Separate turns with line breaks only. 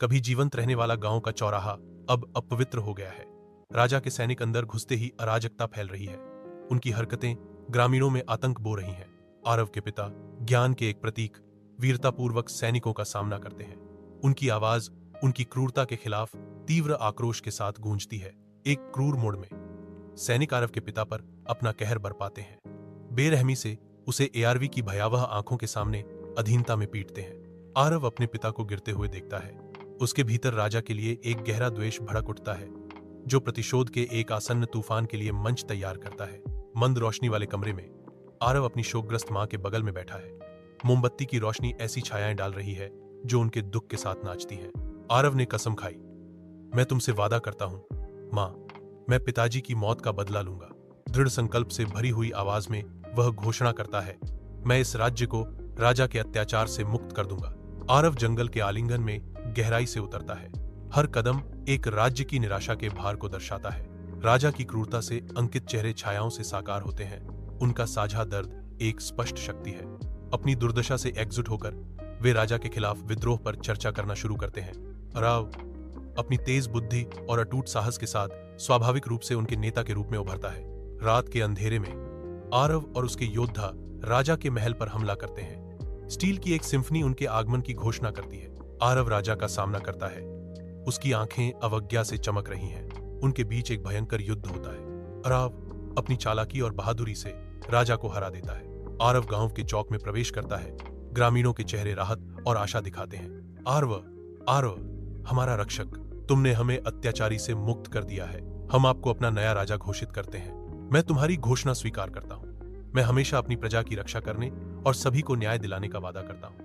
कभी जीवंत रहने वाला गांव का चौराहा अब अपवित्र हो गया है। राजा के सैनिक अंदर घुसते ही अराजकता फैल रही है। उनकी हरकतें ग्रामीणों में आतंक बो रही हैं। आरव के पिता ज्ञान के एक प्रतीक वीरतापूर्वक सैनिकों का सामना करते हैं। उनकी आवाज उनकी क्रूरता के खिलाफ तीव्र आक्रोश के साथ गूंजती है। एक क्रूर मोड़ में सैनिक आरव के पिता पर अपना कहर बरपाते हैं। बेरहमी से उसे एआरवी की भयावह आंखों के सामने अधीनता में पीटते हैं। आरव अपने पिता को गिरते हुए देखता है। उसके भीतर राजा के लिए एक गहरा द्वेष भड़क उठता है, जो प्रतिशोध के एक आसन्न तूफान के लिए मंच तैयार करता है। मंद रोशनी वाले कमरे में आरव अपनी शोकग्रस्त मां के बगल में बैठा है। मोमबत्ती की रोशनी ऐसी छायाएं डाल रही है जो उनके दुख के साथ नाचती हैं। आरव ने कसम खाई, मैं तुमसे वादा करता हूं मां, मैं पिताजी की मौत का बदला लूंगा। दृढ़ संकल्प से भरी हुई आवाज में वह घोषणा करता है, मैं इस राज्य को राजा के अत्याचार से मुक्त कर दूंगा। आरव जंगल के आलिंगन में गहराई से उतरता है। हर कदम एक राज्य की निराशा के भार को दर्शाता है। राजा की क्रूरता से अंकित चेहरे छायाओं से साकार होते हैं। उनका साझा दर्द एक स्पष्ट शक्ति है। अपनी दुर्दशा से एकजुट होकर वे राजा के खिलाफ विद्रोह पर चर्चा करना शुरू करते हैं। राव अपनी तेज बुद्धि और अटूट साहस के साथ स्वाभाविक रूप से उनके नेता के रूप में उभरता है। रात के अंधेरे में आरव और उसके योद्धा राजा के महल पर हमला करते हैं। स्टील की एक सिम्फनी उनके आगमन की घोषणा करती है। आरव राजा का सामना करता है। उसकी आंखें अवज्ञा से चमक रही हैं। उनके बीच एक भयंकर युद्ध होता है। आरव अपनी चालाकी और बहादुरी से राजा को हरा देता है। आरव गांव के चौक में प्रवेश करता है। ग्रामीणों के चेहरे राहत और आशा दिखाते हैं। आरव, आरव, हमारा रक्षक, तुमने हमें अत्याचारी से मुक्त कर दिया है। हम आपको अपना नया राजा घोषित करते हैं। मैं तुम्हारी घोषणा स्वीकार करता हूं। मैं हमेशा अपनी प्रजा की रक्षा करने और सभी को न्याय दिलाने का वादा करता हूं।